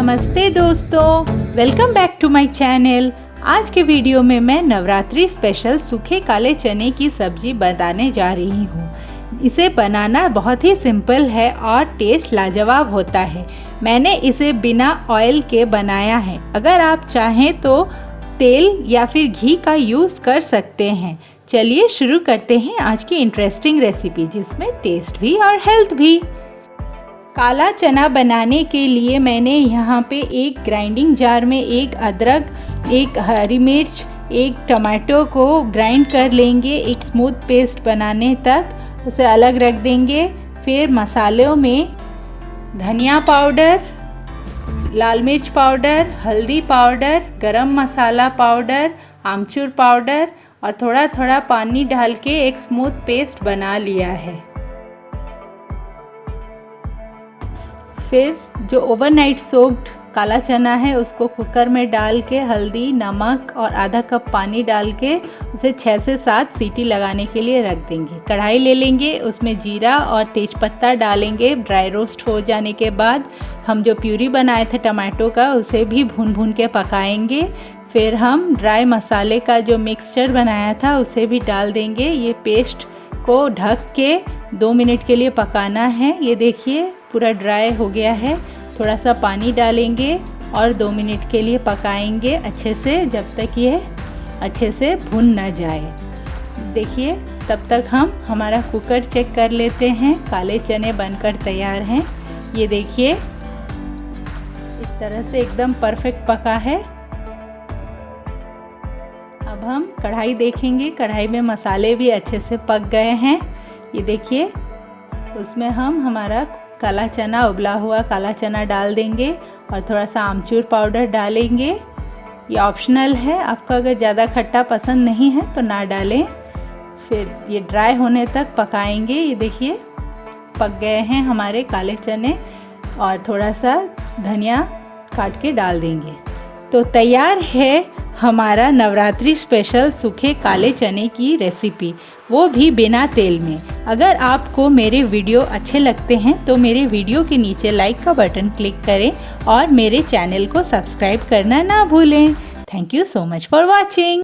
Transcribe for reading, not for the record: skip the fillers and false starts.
नमस्ते दोस्तों, welcome back to my channel. आज के वीडियो में मैं नवरात्रि स्पेशल सूखे काले चने की सब्जी बनाने जा रही हूँ। इसे बनाना बहुत ही सिंपल है और टेस्ट लाजवाब होता है। मैंने इसे बिना ऑयल के बनाया है। अगर आप चाहें तो तेल या फिर घी का यूज़ कर सकते हैं। चलिए शुरू करते हैं आज की इंटरेस्टिंग रेसिपी, जिसमें टेस्ट भी और हेल्थ भी। काला चना बनाने के लिए मैंने यहाँ पे एक ग्राइंडिंग जार में एक अदरक, एक हरी मिर्च, एक टमाटो को ग्राइंड कर लेंगे एक स्मूथ पेस्ट बनाने तक। उसे अलग रख देंगे। फिर मसालों में धनिया पाउडर, लाल मिर्च पाउडर, हल्दी पाउडर, गरम मसाला पाउडर, आमचूर पाउडर और थोड़ा थोड़ा पानी डाल के एक स्मूथ पेस्ट बना लिया है। फिर जो ओवरनाइट सोक्ड काला चना है उसको कुकर में डाल के हल्दी, नमक और आधा कप पानी डाल के उसे 6 से 7 सीटी लगाने के लिए रख देंगे। कढ़ाई ले लेंगे, उसमें जीरा और तेज़पत्ता डालेंगे। ड्राई रोस्ट हो जाने के बाद हम जो प्यूरी बनाए थे टमाटो का, उसे भी भून भून के पकाएंगे। फिर हम ड्राई मसाले का जो मिक्सचर बनाया था उसे भी डाल देंगे। ये पेस्ट को ढक के 2 मिनट के लिए पकाना है। ये देखिए पूरा ड्राई हो गया है। थोड़ा सा पानी डालेंगे और 2 मिनट के लिए पकाएंगे अच्छे से, जब तक ये अच्छे से भुन ना जाए। देखिए तब तक हम हमारा कुकर चेक कर लेते हैं। काले चने बनकर तैयार हैं। ये देखिए इस तरह से एकदम परफेक्ट पका है। अब हम कढ़ाई देखेंगे। कढ़ाई में मसाले भी अच्छे से पक गए हैं। ये देखिए उसमें हम हमारा काला चना, उबला हुआ काला चना डाल देंगे और थोड़ा सा आमचूर पाउडर डालेंगे। ये ऑप्शनल है, आपको अगर ज़्यादा खट्टा पसंद नहीं है तो ना डालें। फिर ये ड्राई होने तक पकाएंगे। ये देखिए पक गए हैं हमारे काले चने और थोड़ा सा धनिया काट के डाल देंगे। तो तैयार है हमारा नवरात्रि स्पेशल सूखे काले चने की रेसिपी, वो भी बिना तेल में। अगर आपको मेरे वीडियो अच्छे लगते हैं तो मेरे वीडियो के नीचे लाइक का बटन क्लिक करें और मेरे चैनल को सब्सक्राइब करना ना भूलें। Thank you so much for watching.